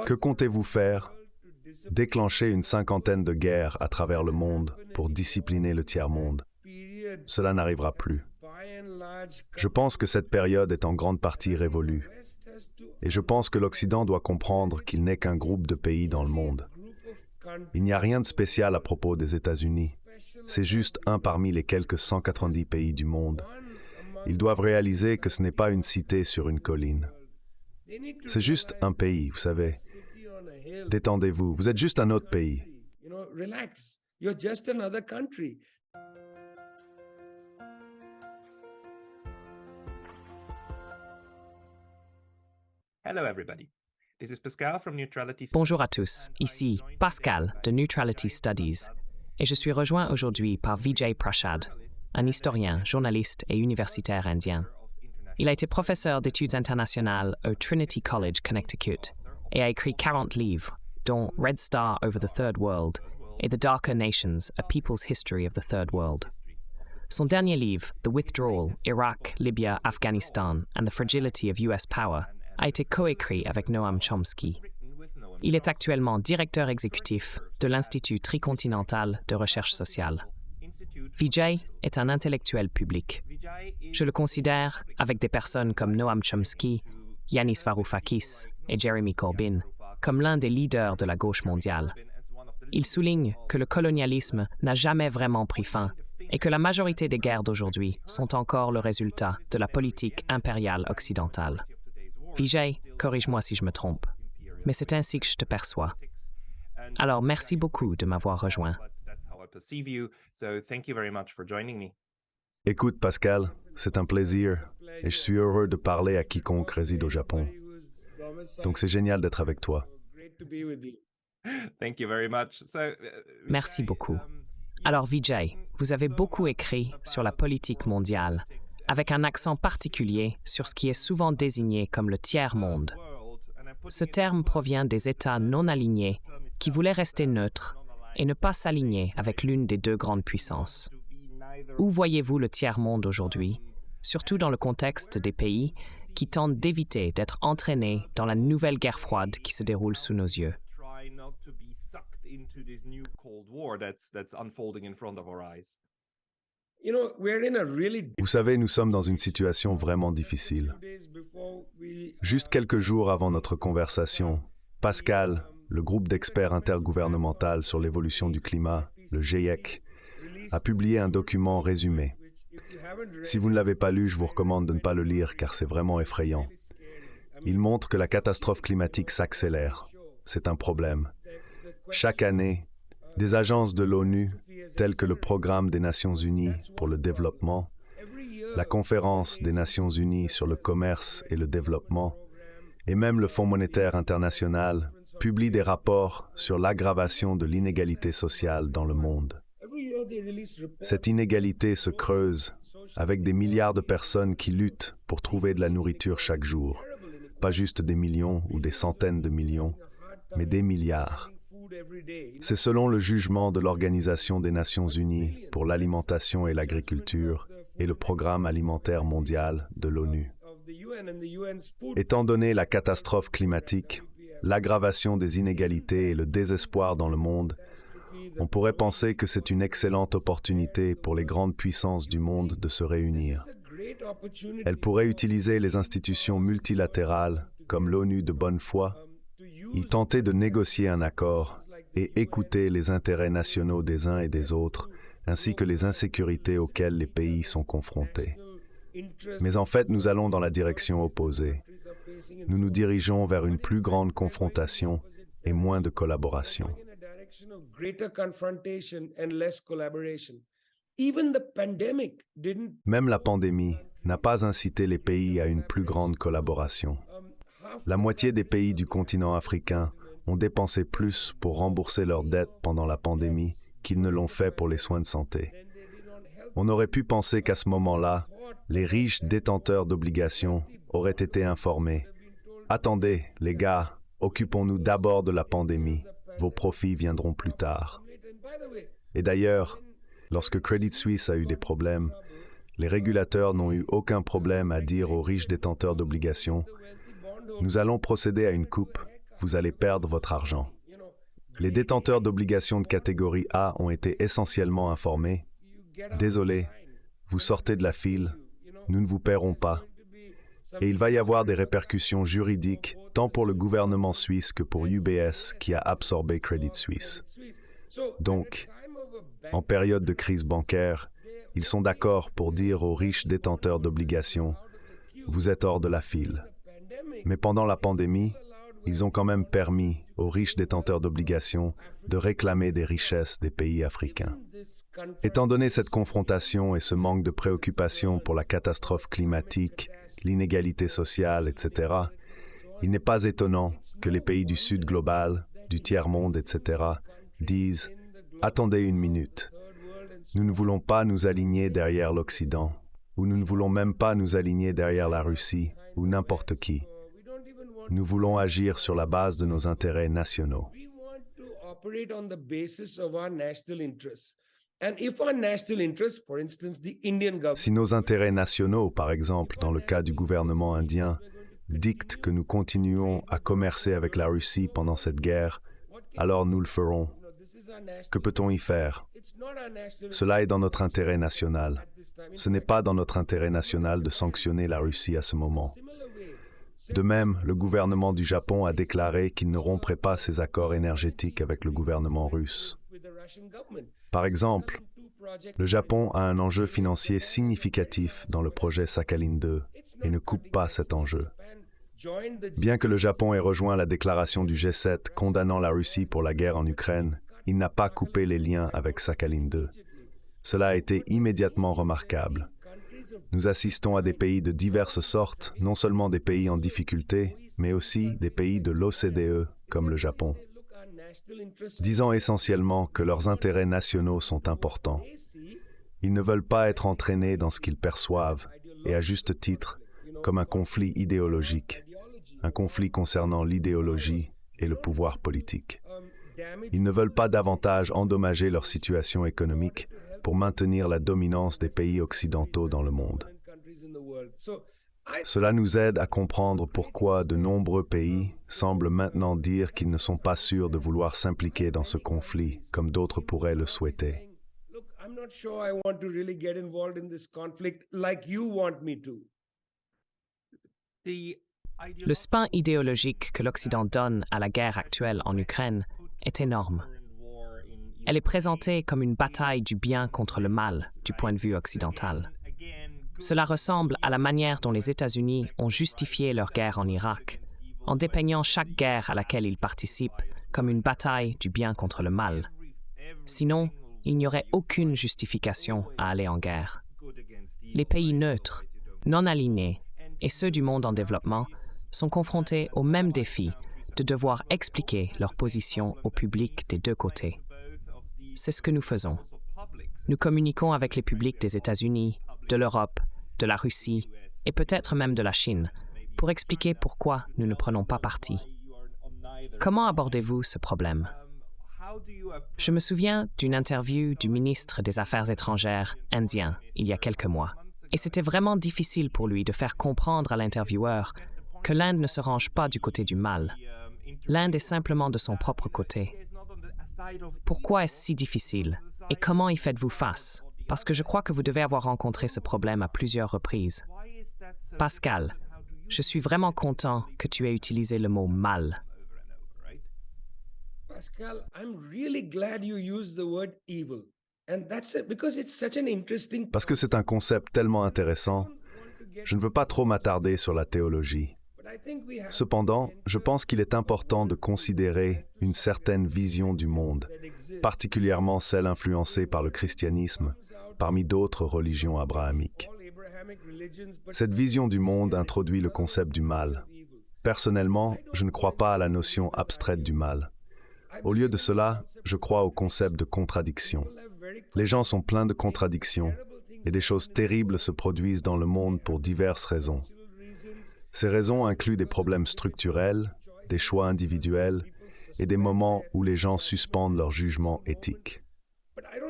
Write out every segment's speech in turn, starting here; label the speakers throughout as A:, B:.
A: Que comptez-vous faire? Déclencher une cinquantaine de guerres à travers le monde pour discipliner le tiers-monde. Cela n'arrivera plus. Je pense que cette période est en grande partie révolue. Et je pense que l'Occident doit comprendre qu'il n'est qu'un groupe de pays dans le monde. Il n'y a rien de spécial à propos des États-Unis. C'est juste un parmi les quelques 190 pays du monde. Ils doivent réaliser que ce n'est pas une cité sur une colline. C'est juste un pays, vous savez. Détendez-vous, vous êtes juste un autre pays.
B: Hello everybody. This is Pascal from Neutrality Studies.
C: Bonjour à tous, ici Pascal de Neutrality Studies, et je suis rejoint aujourd'hui par Vijay Prashad, un historien, journaliste et universitaire indien. Il a été professeur d'études internationales au Trinity College, Connecticut, et a écrit 40 livres, dont Red Star Over the Third World et The Darker Nations, A People's History of the Third World. Son dernier livre, The Withdrawal, Iraq, Libya, Afghanistan and the Fragility of US Power, a été coécrit avec Noam Chomsky. Il est actuellement directeur exécutif de l'Institut tricontinental de recherche sociale. Vijay est un intellectuel public. Je le considère, avec des personnes comme Noam Chomsky, Yanis Varoufakis et Jeremy Corbyn, comme l'un des leaders de la gauche mondiale. Il souligne que le colonialisme n'a jamais vraiment pris fin et que la majorité des guerres d'aujourd'hui sont encore le résultat de la politique impériale occidentale. Vijay, corrige-moi si je me trompe, mais c'est ainsi que je te perçois. Alors, merci beaucoup de m'avoir rejoint.
A: Écoute, Pascal, c'est un plaisir et je suis heureux de parler à quiconque réside au Japon. Donc c'est génial d'être avec toi.
C: Merci beaucoup. Alors, Vijay, vous avez beaucoup écrit sur la politique mondiale, avec un accent particulier sur ce qui est souvent désigné comme le tiers-monde. Ce terme provient des États non alignés qui voulaient rester neutres et ne pas s'aligner avec l'une des deux grandes puissances. Où voyez-vous le tiers-monde aujourd'hui, surtout dans le contexte des pays qui tentent d'éviter d'être entraînés dans la nouvelle guerre froide qui se déroule sous nos yeux?
A: Vous savez, nous sommes dans une situation vraiment difficile. Juste quelques jours avant notre conversation, Pascal, le groupe d'experts intergouvernemental sur l'évolution du climat, le GIEC, a publié un document résumé. Si vous ne l'avez pas lu, je vous recommande de ne pas le lire car c'est vraiment effrayant. Il montre que la catastrophe climatique s'accélère. C'est un problème. Chaque année, des agences de l'ONU, telles que le Programme des Nations Unies pour le développement, la Conférence des Nations Unies sur le commerce et le développement, et même le Fonds monétaire international, publient des rapports sur l'aggravation de l'inégalité sociale dans le monde. Cette inégalité se creuse avec des milliards de personnes qui luttent pour trouver de la nourriture chaque jour. Pas juste des millions ou des centaines de millions, mais des milliards. C'est selon le jugement de l'Organisation des Nations Unies pour l'alimentation et l'agriculture et le Programme alimentaire mondial de l'ONU. Étant donné la catastrophe climatique, l'aggravation des inégalités et le désespoir dans le monde, on pourrait penser que c'est une excellente opportunité pour les grandes puissances du monde de se réunir. Elles pourraient utiliser les institutions multilatérales, comme l'ONU de bonne foi, y tenter de négocier un accord et écouter les intérêts nationaux des uns et des autres, ainsi que les insécurités auxquelles les pays sont confrontés. Mais en fait, nous allons dans la direction opposée. Nous nous dirigeons vers une plus grande confrontation et moins de collaboration. Même la pandémie n'a pas incité les pays à une plus grande collaboration. La moitié des pays du continent africain ont dépensé plus pour rembourser leurs dettes pendant la pandémie qu'ils ne l'ont fait pour les soins de santé. On aurait pu penser qu'à ce moment-là, les riches détenteurs d'obligations auraient été informés. « Attendez, les gars, occupons-nous d'abord de la pandémie. Vos profits viendront plus tard. » Et d'ailleurs, lorsque Credit Suisse a eu des problèmes, les régulateurs n'ont eu aucun problème à dire aux riches détenteurs d'obligations Nous allons procéder à une coupe. Vous allez perdre votre argent. Les détenteurs d'obligations de catégorie A ont été essentiellement informés. Désolé, vous sortez de la file. Nous ne vous paierons pas. Et il va y avoir des répercussions juridiques, tant pour le gouvernement suisse que pour UBS, qui a absorbé Credit Suisse. Donc, en période de crise bancaire, ils sont d'accord pour dire aux riches détenteurs d'obligations « Vous êtes hors de la file ». Mais pendant la pandémie, ils ont quand même permis aux riches détenteurs d'obligations de réclamer des richesses des pays africains. Étant donné cette confrontation et ce manque de préoccupation pour la catastrophe climatique, l'inégalité sociale, etc., il n'est pas étonnant que les pays du Sud global, du tiers-monde, etc., disent « Attendez une minute. Nous ne voulons pas nous aligner derrière l'Occident, ou nous ne voulons même pas nous aligner derrière la Russie, ou n'importe qui. Nous voulons agir sur la base de nos intérêts nationaux. » Si nos intérêts nationaux, par exemple, dans le cas du gouvernement indien, dictent que nous continuons à commercer avec la Russie pendant cette guerre, alors nous le ferons. Que peut-on y faire? Cela est dans notre intérêt national. Ce n'est pas dans notre intérêt national de sanctionner la Russie à ce moment. De même, le gouvernement du Japon a déclaré qu'il ne romprait pas ses accords énergétiques avec le gouvernement russe. Par exemple, le Japon a un enjeu financier significatif dans le projet Sakhalin II et ne coupe pas cet enjeu. Bien que le Japon ait rejoint la déclaration du G7 condamnant la Russie pour la guerre en Ukraine, il n'a pas coupé les liens avec Sakhalin II. Cela a été immédiatement remarquable. Nous assistons à des pays de diverses sortes, non seulement des pays en difficulté, mais aussi des pays de l'OCDE, comme le Japon, disant essentiellement que leurs intérêts nationaux sont importants. Ils ne veulent pas être entraînés dans ce qu'ils perçoivent, et à juste titre, comme un conflit idéologique, un conflit concernant l'idéologie et le pouvoir politique. Ils ne veulent pas davantage endommager leur situation économique pour maintenir la dominance des pays occidentaux dans le monde. Cela nous aide à comprendre pourquoi de nombreux pays semblent maintenant dire qu'ils ne sont pas sûrs de vouloir s'impliquer dans ce conflit, comme d'autres pourraient le souhaiter.
C: Le spin idéologique que l'Occident donne à la guerre actuelle en Ukraine est énorme. Elle est présentée comme une bataille du bien contre le mal du point de vue occidental. Cela ressemble à la manière dont les États-Unis ont justifié leur guerre en Irak, en dépeignant chaque guerre à laquelle ils participent comme une bataille du bien contre le mal. Sinon, il n'y aurait aucune justification à aller en guerre. Les pays neutres, non alignés, et ceux du monde en développement sont confrontés au même défi de devoir expliquer leur position au public des deux côtés. C'est ce que nous faisons. Nous communiquons avec les publics des États-Unis, de l'Europe, de la Russie et peut-être même de la Chine pour expliquer pourquoi nous ne prenons pas parti. Comment abordez-vous ce problème? Je me souviens d'une interview du ministre des Affaires étrangères indien il y a quelques mois. Et c'était vraiment difficile pour lui de faire comprendre à l'intervieweur que l'Inde ne se range pas du côté du mal. L'Inde est simplement de son propre côté. Pourquoi est-ce si difficile? Et comment y faites-vous face? Parce que je crois que vous devez avoir rencontré ce problème à plusieurs reprises. Pascal, je suis vraiment content que tu aies utilisé le mot « mal ».
D: Pascal, I'm really glad you used the word evil. And that's it, because it's such an interesting...
A: Parce que c'est un concept tellement intéressant, je ne veux pas trop m'attarder sur la théologie. Cependant, je pense qu'il est important de considérer une certaine vision du monde, particulièrement celle influencée par le christianisme, parmi d'autres religions abrahamiques. Cette vision du monde introduit le concept du mal. Personnellement, je ne crois pas à la notion abstraite du mal. Au lieu de cela, je crois au concept de contradiction. Les gens sont pleins de contradictions, et des choses terribles se produisent dans le monde pour diverses raisons. Ces raisons incluent des problèmes structurels, des choix individuels et des moments où les gens suspendent leur jugement éthique.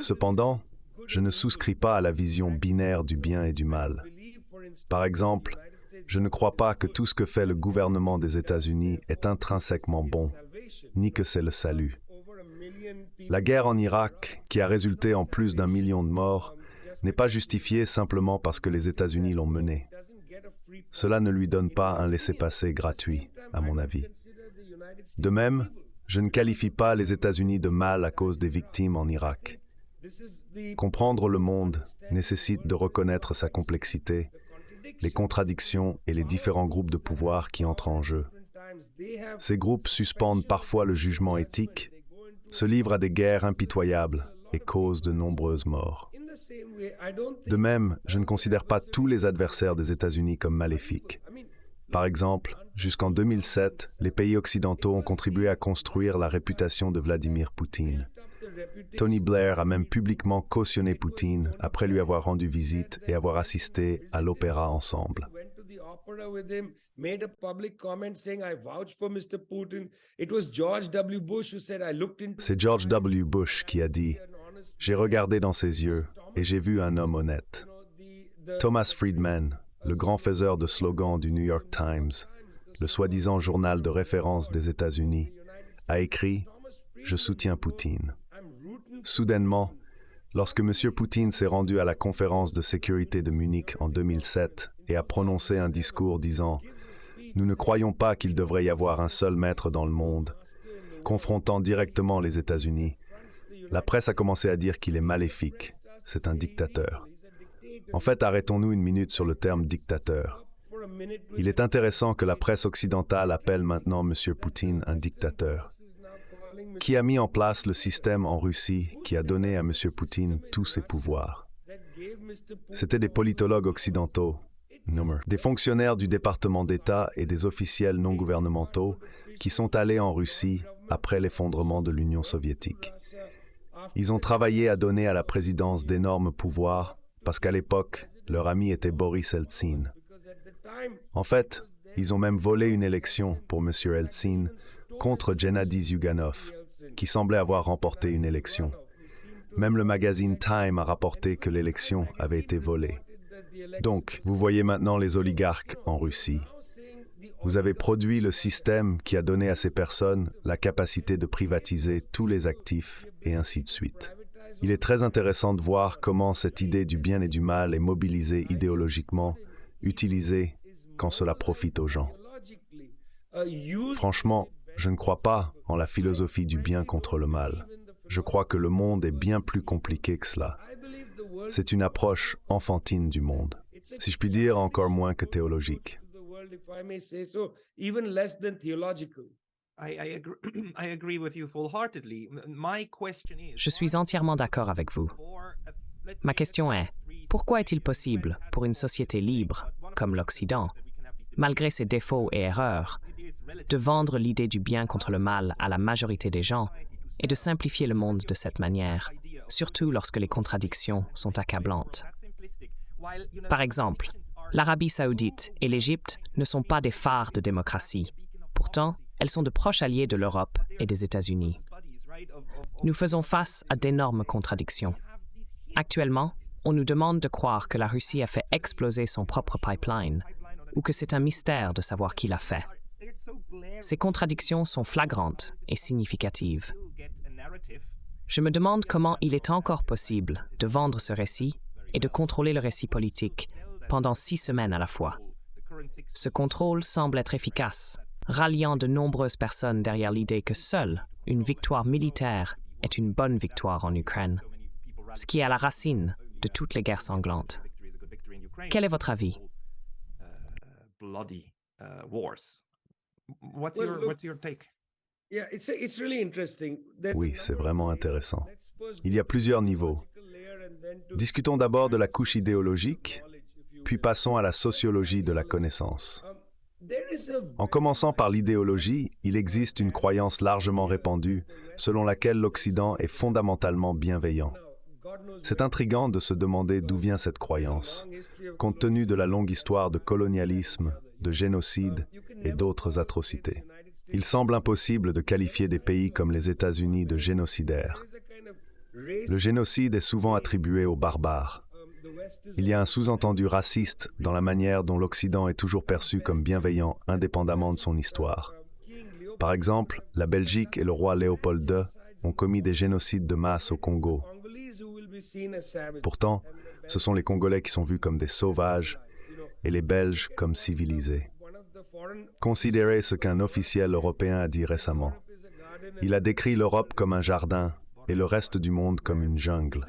A: Cependant, je ne souscris pas à la vision binaire du bien et du mal. Par exemple, Je ne crois pas que tout ce que fait le gouvernement des États-Unis est intrinsèquement bon, ni que c'est le salut. La guerre en Irak, qui a résulté en plus d'1 million de morts, n'est pas justifiée simplement parce que les États-Unis l'ont menée. Cela ne lui donne pas un laissez-passer gratuit, à mon avis. De même, je ne qualifie pas les États-Unis de mal à cause des victimes en Irak. Comprendre le monde nécessite de reconnaître sa complexité, les contradictions et les différents groupes de pouvoir qui entrent en jeu. Ces groupes suspendent parfois le jugement éthique, se livrent à des guerres impitoyables et causent de nombreuses morts. De même, je ne considère pas tous les adversaires des États-Unis comme maléfiques. Par exemple, jusqu'en 2007, les pays occidentaux ont contribué à construire la réputation de Vladimir Poutine. Tony Blair a même publiquement cautionné Poutine après lui avoir rendu visite et avoir assisté à l'opéra ensemble. C'est George W. Bush qui a dit « J'ai regardé dans ses yeux et j'ai vu un homme honnête ». Thomas Friedman, le grand faiseur de slogans du New York Times, le soi-disant journal de référence des États-Unis, a écrit « Je soutiens Poutine ». Soudainement, lorsque M. Poutine s'est rendu à la conférence de sécurité de Munich en 2007 et a prononcé un discours disant « Nous ne croyons pas qu'il devrait y avoir un seul maître dans le monde », confrontant directement les États-Unis, la presse a commencé à dire qu'il est maléfique, c'est un dictateur. En fait, arrêtons-nous une minute sur le terme dictateur. Il est intéressant que la presse occidentale appelle maintenant M. Poutine un dictateur. Qui a mis en place le système en Russie qui a donné à M. Poutine tous ses pouvoirs? C'était des politologues occidentaux, des fonctionnaires du département d'État et des officiels non gouvernementaux qui sont allés en Russie après l'effondrement de l'Union soviétique. Ils ont travaillé à donner à la présidence d'énormes pouvoirs parce qu'à l'époque, leur ami était Boris Eltsine. En fait, ils ont même volé une élection pour M. Eltsine contre Gennady Zyuganov, qui semblait avoir remporté une élection. Même le magazine Time a rapporté que l'élection avait été volée. Donc, vous voyez maintenant les oligarques en Russie. Vous avez produit le système qui a donné à ces personnes la capacité de privatiser tous les actifs et ainsi de suite. Il est très intéressant de voir comment cette idée du bien et du mal est mobilisée idéologiquement, utilisée quand cela profite aux gens. Franchement, je ne crois pas en la philosophie du bien contre le mal. Je crois que le monde est bien plus compliqué que cela. C'est une approche enfantine du monde, si je puis dire encore moins que théologique.
C: Je suis entièrement d'accord avec vous. Ma question est, pourquoi est-il possible pour une société libre, comme l'Occident, malgré ses défauts et erreurs, de vendre l'idée du bien contre le mal à la majorité des gens et de simplifier le monde de cette manière, surtout lorsque les contradictions sont accablantes? Par exemple, l'Arabie saoudite et l'Égypte ne sont pas des phares de démocratie. Pourtant, elles sont de proches alliés de l'Europe et des États-Unis. Nous faisons face à d'énormes contradictions. Actuellement, on nous demande de croire que la Russie a fait exploser son propre pipeline ou que c'est un mystère de savoir qui l'a fait. Ces contradictions sont flagrantes et significatives. Je me demande comment il est encore possible de vendre ce récit et de contrôler le récit politique pendant 6 semaines à la fois. Ce contrôle semble être efficace, ralliant de nombreuses personnes derrière l'idée que seule une victoire militaire est une bonne victoire en Ukraine, ce qui est à la racine de toutes les guerres sanglantes. Quel est votre avis?
B: What's your take?
A: Oui, c'est vraiment intéressant. Il y a plusieurs niveaux. Discutons d'abord de la couche idéologique, puis passons à la sociologie de la connaissance. En commençant par l'idéologie, il existe une croyance largement répandue selon laquelle l'Occident est fondamentalement bienveillant. C'est intriguant de se demander d'où vient cette croyance, compte tenu de la longue histoire de colonialisme, de génocide et d'autres atrocités. Il semble impossible de qualifier des pays comme les États-Unis de génocidaires. Le génocide est souvent attribué aux barbares. Il y a un sous-entendu raciste dans la manière dont l'Occident est toujours perçu comme bienveillant, indépendamment de son histoire. Par exemple, la Belgique et le roi Léopold II ont commis des génocides de masse au Congo. Pourtant, ce sont les Congolais qui sont vus comme des sauvages et les Belges comme civilisés. Considérez ce qu'un officiel européen a dit récemment. Il a décrit l'Europe comme un jardin et le reste du monde comme une jungle.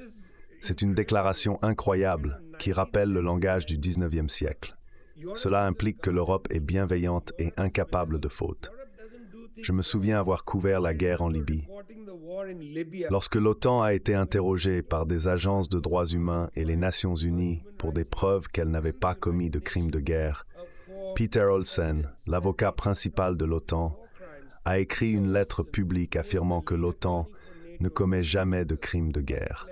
A: C'est une déclaration incroyable qui rappelle le langage du 19e siècle. Cela implique que l'Europe est bienveillante et incapable de faute. Je me souviens avoir couvert la guerre en Libye. Lorsque l'OTAN a été interrogée par des agences de droits humains et les Nations Unies pour des preuves qu'elle n'avait pas commis de crimes de guerre, Peter Olsen, l'avocat principal de l'OTAN, a écrit une lettre publique affirmant que l'OTAN ne commet jamais de crimes de guerre.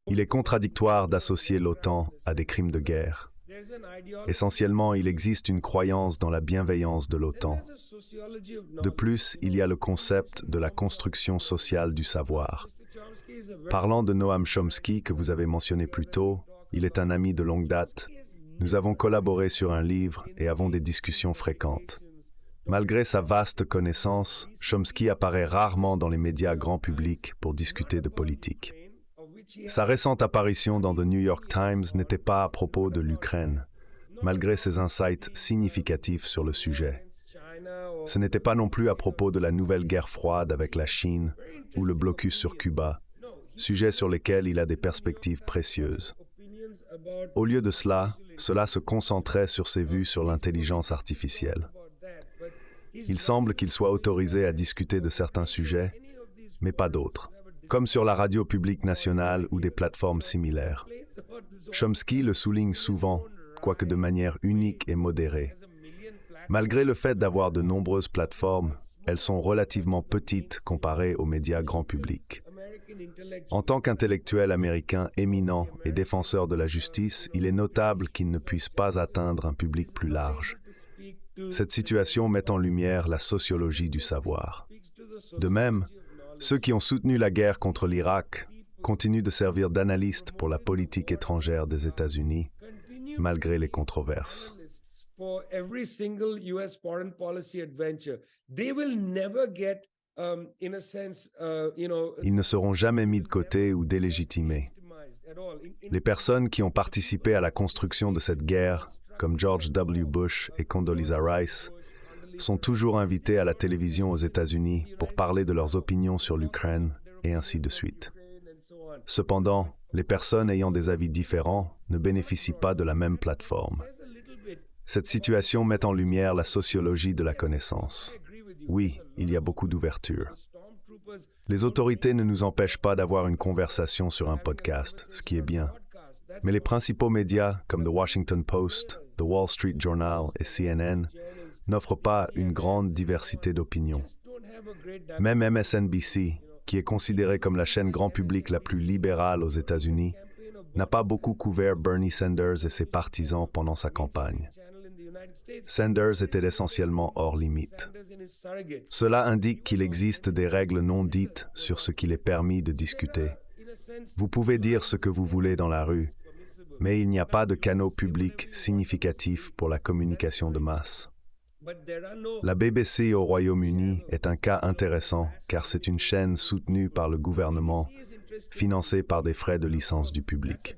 A: Il est contradictoire d'associer l'OTAN à des crimes de guerre. Essentiellement, il existe une croyance dans la bienveillance de l'OTAN. De plus, il y a le concept de la construction sociale du savoir. Parlant de Noam Chomsky, que vous avez mentionné plus tôt, il est un ami de longue date. Nous avons collaboré sur un livre et avons des discussions fréquentes. Malgré sa vaste connaissance, Chomsky apparaît rarement dans les médias grand public pour discuter de politique. Sa récente apparition dans The New York Times n'était pas à propos de l'Ukraine, malgré ses insights significatifs sur le sujet. Ce n'était pas non plus à propos de la nouvelle guerre froide avec la Chine ou le blocus sur Cuba, sujets sur lesquels il a des perspectives précieuses. Au lieu de cela, cela se concentrait sur ses vues sur l'intelligence artificielle. Il semble qu'il soit autorisé à discuter de certains sujets, mais pas d'autres, comme sur la radio publique nationale ou des plateformes similaires. Chomsky le souligne souvent, quoique de manière unique et modérée. Malgré le fait d'avoir de nombreuses plateformes, elles sont relativement petites comparées aux médias grand public. En tant qu'intellectuel américain éminent et défenseur de la justice, il est notable qu'il ne puisse pas atteindre un public plus large. Cette situation met en lumière la sociologie du savoir. De même, ceux qui ont soutenu la guerre contre l'Irak continuent de servir d'analystes pour la politique étrangère des États-Unis, malgré les controverses. Ils ne seront jamais mis de côté ou délégitimés. Les personnes qui ont participé à la construction de cette guerre, comme George W. Bush et Condoleezza Rice, sont toujours invités à la télévision aux États-Unis pour parler de leurs opinions sur l'Ukraine, et ainsi de suite. Cependant, les personnes ayant des avis différents ne bénéficient pas de la même plateforme. Cette situation met en lumière la sociologie de la connaissance. Oui, il y a beaucoup d'ouverture. Les autorités ne nous empêchent pas d'avoir une conversation sur un podcast, ce qui est bien. Mais les principaux médias, comme The Washington Post, The Wall Street Journal et CNN, n'offrent pas une grande diversité d'opinions. Même MSNBC, qui est considérée comme la chaîne grand public la plus libérale aux États-Unis, n'a pas beaucoup couvert Bernie Sanders et ses partisans pendant sa campagne. Sanders était essentiellement hors limite. Cela indique qu'il existe des règles non dites sur ce qu'il est permis de discuter. Vous pouvez dire ce que vous voulez dans la rue, mais il n'y a pas de canaux publics significatifs pour la communication de masse. La BBC au Royaume-Uni est un cas intéressant car c'est une chaîne soutenue par le gouvernement, financée par des frais de licence du public.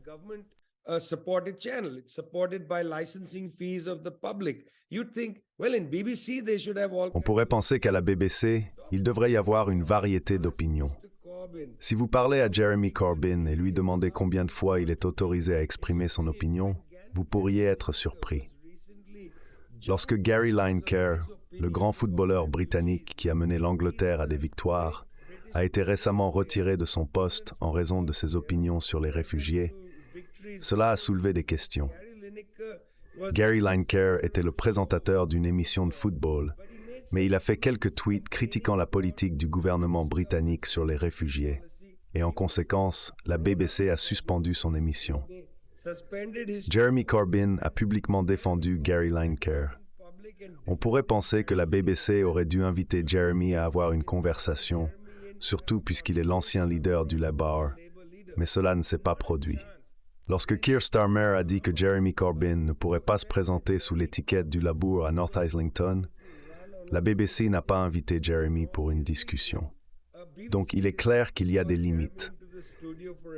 A: On pourrait penser qu'à la BBC, il devrait y avoir une variété d'opinions. Si vous parlez à Jeremy Corbyn et lui demandez combien de fois il est autorisé à exprimer son opinion, vous pourriez être surpris. Lorsque Gary Lineker, le grand footballeur britannique qui a mené l'Angleterre à des victoires, a été récemment retiré de son poste en raison de ses opinions sur les réfugiés, cela a soulevé des questions. Gary Lineker était le présentateur d'une émission de football, mais il a fait quelques tweets critiquant la politique du gouvernement britannique sur les réfugiés, et en conséquence, la BBC a suspendu son émission. Jeremy Corbyn a publiquement défendu Gary Lineker. On pourrait penser que la BBC aurait dû inviter Jeremy à avoir une conversation, surtout puisqu'il est l'ancien leader du Labour, mais cela ne s'est pas produit. Lorsque Keir Starmer a dit que Jeremy Corbyn ne pourrait pas se présenter sous l'étiquette du Labour à North Islington, la BBC n'a pas invité Jeremy pour une discussion. Donc il est clair qu'il y a des limites.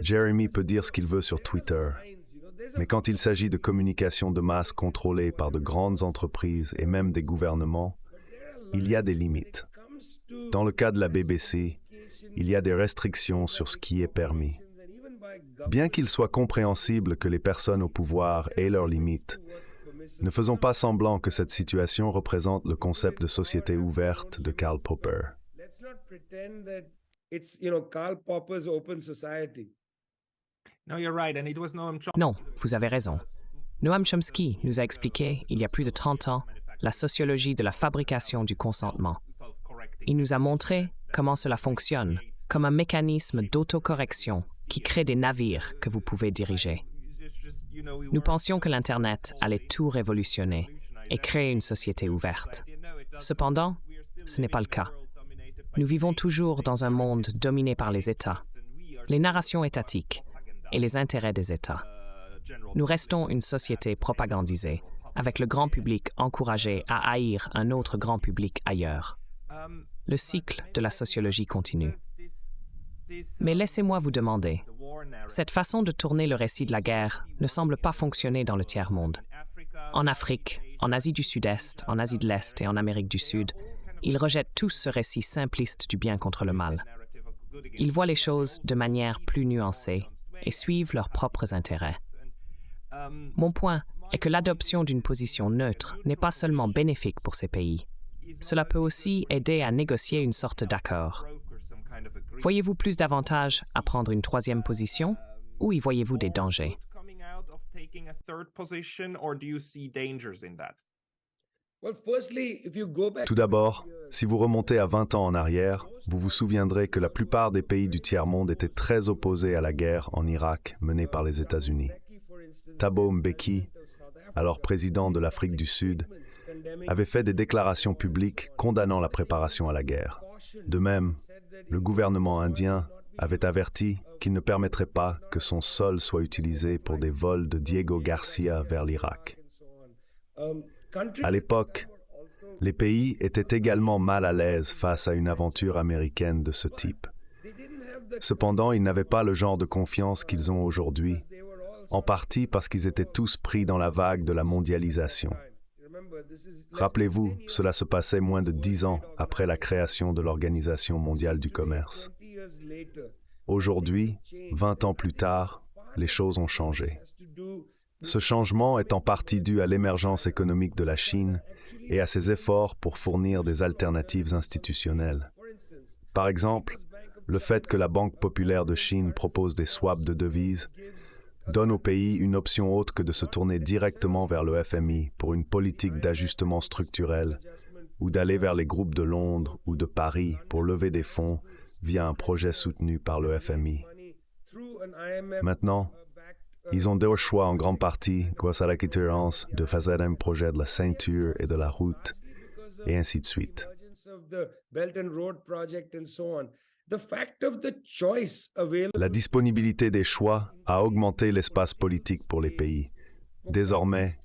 A: Jeremy peut dire ce qu'il veut sur Twitter, mais quand il s'agit de communication de masse contrôlée par de grandes entreprises et même des gouvernements, il y a des limites. Dans le cas de la BBC, il y a des restrictions sur ce qui est permis. Bien qu'il soit compréhensible que les personnes au pouvoir aient leurs limites, ne faisons pas semblant que cette situation représente le concept de société ouverte de Karl Popper.
C: Non, vous avez raison. Noam Chomsky nous a expliqué, il y a plus de 30 ans, la sociologie de la fabrication du consentement. Il nous a montré comment cela fonctionne, comme un mécanisme d'autocorrection qui crée des navires que vous pouvez diriger. Nous pensions que l'Internet allait tout révolutionner et créer une société ouverte. Cependant, ce n'est pas le cas. Nous vivons toujours dans un monde dominé par les États, les narrations étatiques et les intérêts des États. Nous restons une société propagandisée, avec le grand public encouragé à haïr un autre grand public ailleurs. Le cycle de la sociologie continue. Mais laissez-moi vous demander, cette façon de tourner le récit de la guerre ne semble pas fonctionner dans le tiers-monde. En Afrique, en Asie du Sud-Est, en Asie de l'Est et en Amérique du Sud, ils rejettent tous ce récit simpliste du bien contre le mal. Ils voient les choses de manière plus nuancée et suivent leurs propres intérêts. Mon point est que l'adoption d'une position neutre n'est pas seulement bénéfique pour ces pays. Cela peut aussi aider à négocier une sorte d'accord. Voyez-vous plus d'avantages à prendre une troisième position ou y voyez-vous des dangers?
A: Tout d'abord, si vous remontez à 20 ans en arrière, vous vous souviendrez que la plupart des pays du tiers-monde étaient très opposés à la guerre en Irak menée par les États-Unis. Thabo Mbeki, alors président de l'Afrique du Sud, avait fait des déclarations publiques condamnant la préparation à la guerre. De même, le gouvernement indien avait averti qu'il ne permettrait pas que son sol soit utilisé pour des vols de Diego Garcia vers l'Irak. À l'époque, les pays étaient également mal à l'aise face à une aventure américaine de ce type. Cependant, ils n'avaient pas le genre de confiance qu'ils ont aujourd'hui, en partie parce qu'ils étaient tous pris dans la vague de la mondialisation. Rappelez-vous, cela se passait moins de 10 ans après la création de l'Organisation mondiale du commerce. Aujourd'hui, 20 ans plus tard, les choses ont changé. Ce changement est en partie dû à l'émergence économique de la Chine et à ses efforts pour fournir des alternatives institutionnelles. Par exemple, le fait que la Banque populaire de Chine propose des swaps de devises donne au pays une option autre que de se tourner directement vers le FMI pour une politique d'ajustement structurel ou d'aller vers les groupes de Londres ou de Paris pour lever des fonds via un projet soutenu par le FMI. Maintenant, ils ont deux choix en grande partie grâce à la concurrence de faire un projet de la ceinture et de la route, et ainsi de suite. La disponibilité des choix a augmenté l'espace politique pour les pays. Désormais,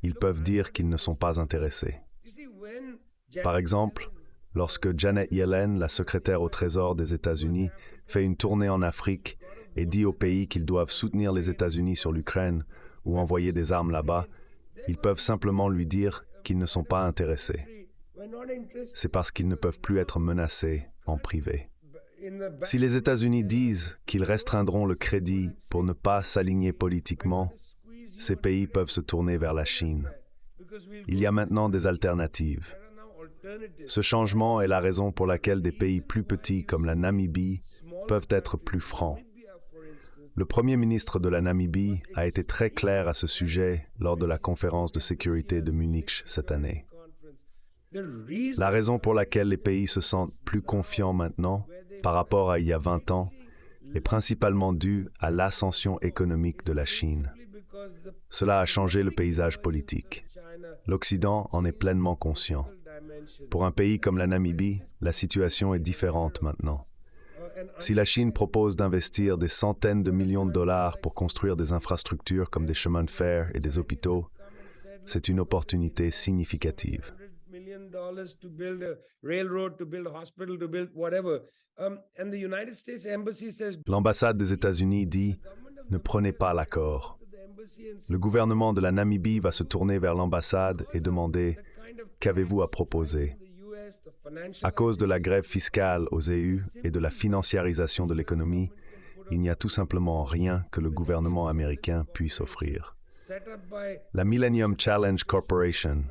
A: ils peuvent dire qu'ils ne sont pas intéressés. Par exemple, lorsque Janet Yellen, la secrétaire au Trésor des États-Unis, fait une tournée en Afrique et dit aux pays qu'ils doivent soutenir les États-Unis sur l'Ukraine ou envoyer des armes là-bas, ils peuvent simplement lui dire qu'ils ne sont pas intéressés. C'est parce qu'ils ne peuvent plus être menacés en privé. Si les États-Unis disent qu'ils restreindront le crédit pour ne pas s'aligner politiquement, ces pays peuvent se tourner vers la Chine. Il y a maintenant des alternatives. Ce changement est la raison pour laquelle des pays plus petits comme la Namibie peuvent être plus francs. Le premier ministre de la Namibie a été très clair à ce sujet lors de la conférence de sécurité de Munich cette année. La raison pour laquelle les pays se sentent plus confiants maintenant par rapport à il y a 20 ans est principalement due à l'ascension économique de la Chine. Cela a changé le paysage politique. L'Occident en est pleinement conscient. Pour un pays comme la Namibie, la situation est différente maintenant. Si la Chine propose d'investir des centaines de millions de dollars pour construire des infrastructures comme des chemins de fer et des hôpitaux, c'est une opportunité significative. L'ambassade des États-Unis dit « Ne prenez pas l'accord ». Le gouvernement de la Namibie va se tourner vers l'ambassade et demander « Qu'avez-vous à proposer ?» À cause de la grève fiscale aux EU et de la financiarisation de l'économie, il n'y a tout simplement rien que le gouvernement américain puisse offrir. La Millennium Challenge Corporation,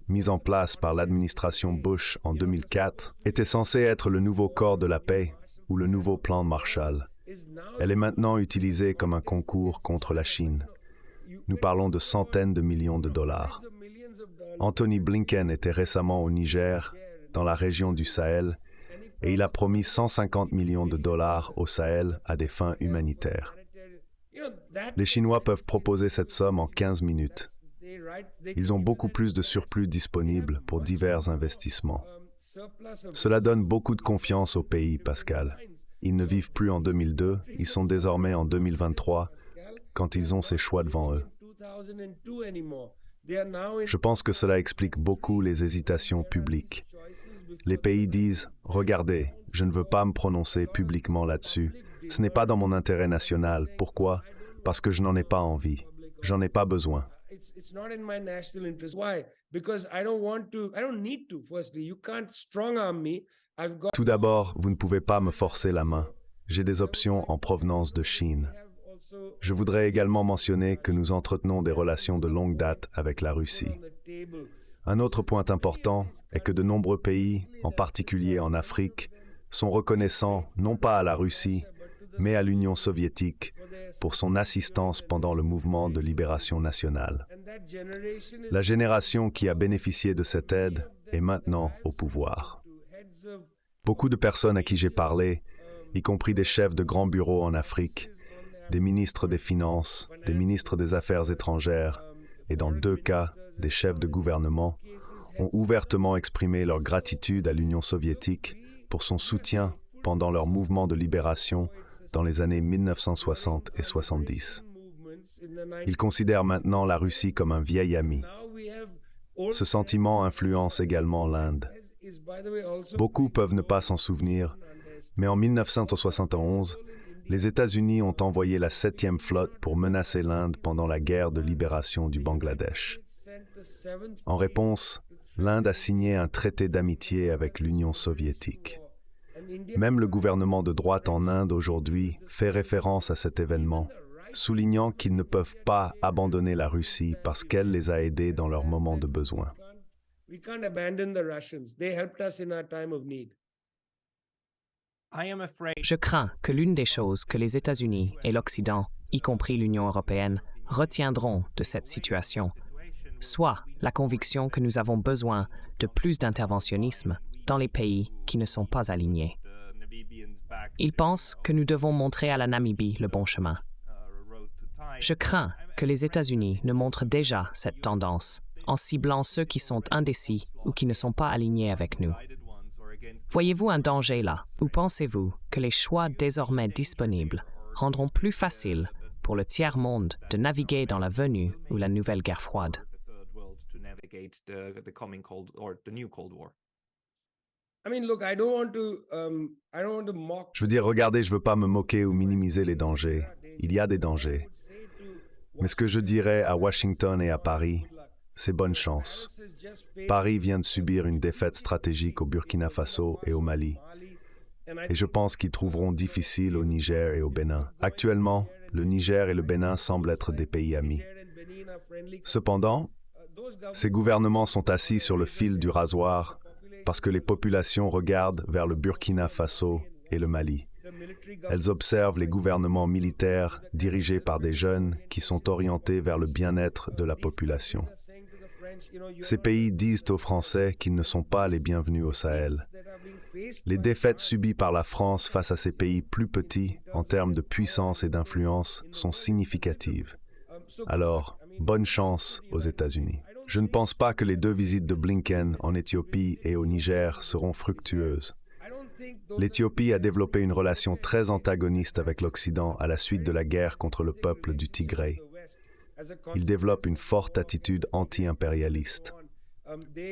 A: mise en place par l'administration Bush en 2004, était censée être le nouveau corps de la paix ou le nouveau plan Marshall. Elle est maintenant utilisée comme un concours contre la Chine. Nous parlons de centaines de millions de dollars. Anthony Blinken était récemment au Niger, dans la région du Sahel, et il a promis 150 millions de dollars au Sahel à des fins humanitaires. Les Chinois peuvent proposer cette somme en 15 minutes. Ils ont beaucoup plus de surplus disponibles pour divers investissements. Cela donne beaucoup de confiance au pays, Pascal. Ils ne vivent plus en 2002, ils sont désormais en 2023, quand ils ont ces choix devant eux. Je pense que cela explique beaucoup les hésitations publiques. Les pays disent « Regardez, je ne veux pas me prononcer publiquement là-dessus. Ce n'est pas dans mon intérêt national. Pourquoi? Parce que je n'en ai pas envie. J'en ai pas besoin. » Tout d'abord, vous ne pouvez pas me forcer la main. J'ai des options en provenance de Chine. Je voudrais également mentionner que nous entretenons des relations de longue date avec la Russie. Un autre point important est que de nombreux pays, en particulier en Afrique, sont reconnaissants non pas à la Russie, mais à l'Union soviétique pour son assistance pendant le mouvement de libération nationale. La génération qui a bénéficié de cette aide est maintenant au pouvoir. Beaucoup de personnes à qui j'ai parlé, y compris des chefs de grands bureaux en Afrique, des ministres des Finances, des ministres des Affaires étrangères et dans 2 cas, des chefs de gouvernement, ont ouvertement exprimé leur gratitude à l'Union soviétique pour son soutien pendant leur mouvement de libération dans les années 1960 et 70. Ils considèrent maintenant la Russie comme un vieil ami. Ce sentiment influence également l'Inde. Beaucoup peuvent ne pas s'en souvenir, mais en 1971, les États-Unis ont envoyé la 7e flotte pour menacer l'Inde pendant la guerre de libération du Bangladesh. En réponse, l'Inde a signé un traité d'amitié avec l'Union soviétique. Même le gouvernement de droite en Inde aujourd'hui fait référence à cet événement, soulignant qu'ils ne peuvent pas abandonner la Russie parce qu'elle les a aidés dans leur moment de besoin.
C: Je crains que l'une des choses que les États-Unis et l'Occident, y compris l'Union européenne, retiendront de cette situation, soit la conviction que nous avons besoin de plus d'interventionnisme dans les pays qui ne sont pas alignés. Ils pensent que nous devons montrer à la Namibie le bon chemin. Je crains que les États-Unis ne montrent déjà cette tendance en ciblant ceux qui sont indécis ou qui ne sont pas alignés avec nous. Voyez-vous un danger là, ou pensez-vous que les choix désormais disponibles rendront plus facile pour le tiers-monde de naviguer dans la venue ou la nouvelle guerre froide?
A: Je veux dire, regardez, je ne veux pas me moquer ou minimiser les dangers. Il y a des dangers. Mais ce que je dirais à Washington et à Paris, c'est bonne chance. Paris vient de subir une défaite stratégique au Burkina Faso et au Mali. Et je pense qu'ils trouveront difficile au Niger et au Bénin. Actuellement, le Niger et le Bénin semblent être des pays amis. Cependant, ces gouvernements sont assis sur le fil du rasoir parce que les populations regardent vers le Burkina Faso et le Mali. Elles observent les gouvernements militaires dirigés par des jeunes qui sont orientés vers le bien-être de la population. Ces pays disent aux Français qu'ils ne sont pas les bienvenus au Sahel. Les défaites subies par la France face à ces pays plus petits en termes de puissance et d'influence sont significatives. Alors, bonne chance aux États-Unis. Je ne pense pas que les 2 visites de Blinken en Éthiopie et au Niger seront fructueuses. l'Éthiopie a développé une relation très antagoniste avec l'Occident à la suite de la guerre contre le peuple du Tigré. Il développe une forte attitude anti-impérialiste.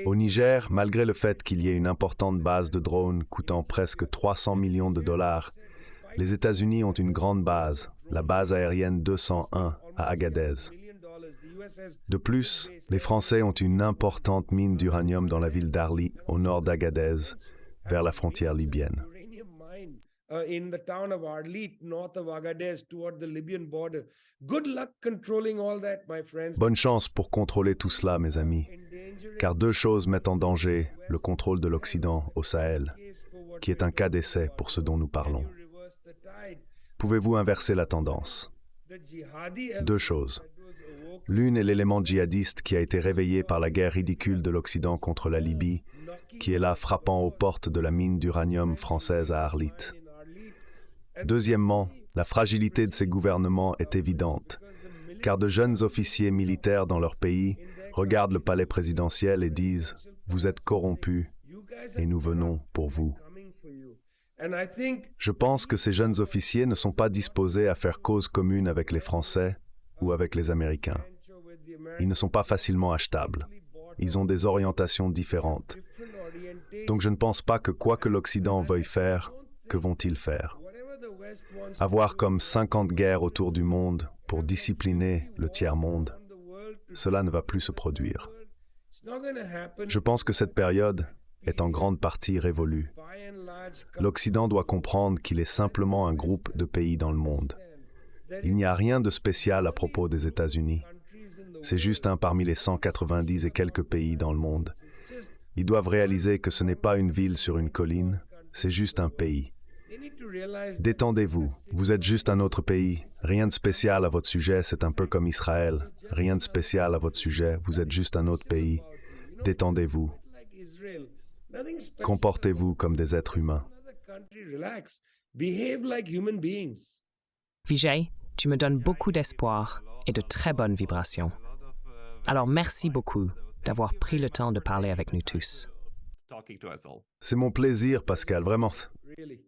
A: Au Niger, malgré le fait qu'il y ait une importante base de drones coûtant presque 300 millions de dollars, les États-Unis ont une grande base, la base aérienne 201 à Agadez. De plus, les Français ont une importante mine d'uranium dans la ville d'Arlit, au nord d'Agadez, vers la frontière libyenne.
D: In the town of Arlit, north of Agadez, toward the Libyan border. Good luck controlling all that, my friends.
A: Bonne chance pour contrôler tout cela, mes amis, car deux choses mettent en danger le contrôle de l'Occident au Sahel, qui est un cas d'essai pour ce dont nous parlons. Pouvez-vous inverser la tendance? Deux choses. L'une est l'élément djihadiste qui a été réveillé par la guerre ridicule de l'Occident contre la Libye, qui est là frappant aux portes de la mine d'uranium française à Arlit. Deuxièmement, la fragilité de ces gouvernements est évidente, car de jeunes officiers militaires dans leur pays regardent le palais présidentiel et disent « Vous êtes corrompus et nous venons pour vous ». Je pense que ces jeunes officiers ne sont pas disposés à faire cause commune avec les Français ou avec les Américains. Ils ne sont pas facilement achetables. Ils ont des orientations différentes. Donc je ne pense pas que quoi que l'Occident veuille faire, que vont-ils faire? Avoir comme 50 guerres autour du monde pour discipliner le tiers-monde, cela ne va plus se produire. Je pense que cette période est en grande partie révolue. L'Occident doit comprendre qu'il est simplement un groupe de pays dans le monde. Il n'y a rien de spécial à propos des États-Unis. C'est juste un parmi les 190 et quelques pays dans le monde. Ils doivent réaliser que ce n'est pas une ville sur une colline, c'est juste un pays. Détendez-vous, vous êtes juste un autre pays. Rien de spécial à votre sujet, c'est un peu comme Israël. Rien de spécial à votre sujet, vous êtes juste un autre pays. Détendez-vous. Comportez-vous comme des êtres humains.
C: Vijay, tu me donnes beaucoup d'espoir et de très bonnes vibrations. Alors merci beaucoup d'avoir pris le temps de parler avec nous tous.
A: C'est mon plaisir, Pascal, vraiment.
D: Really.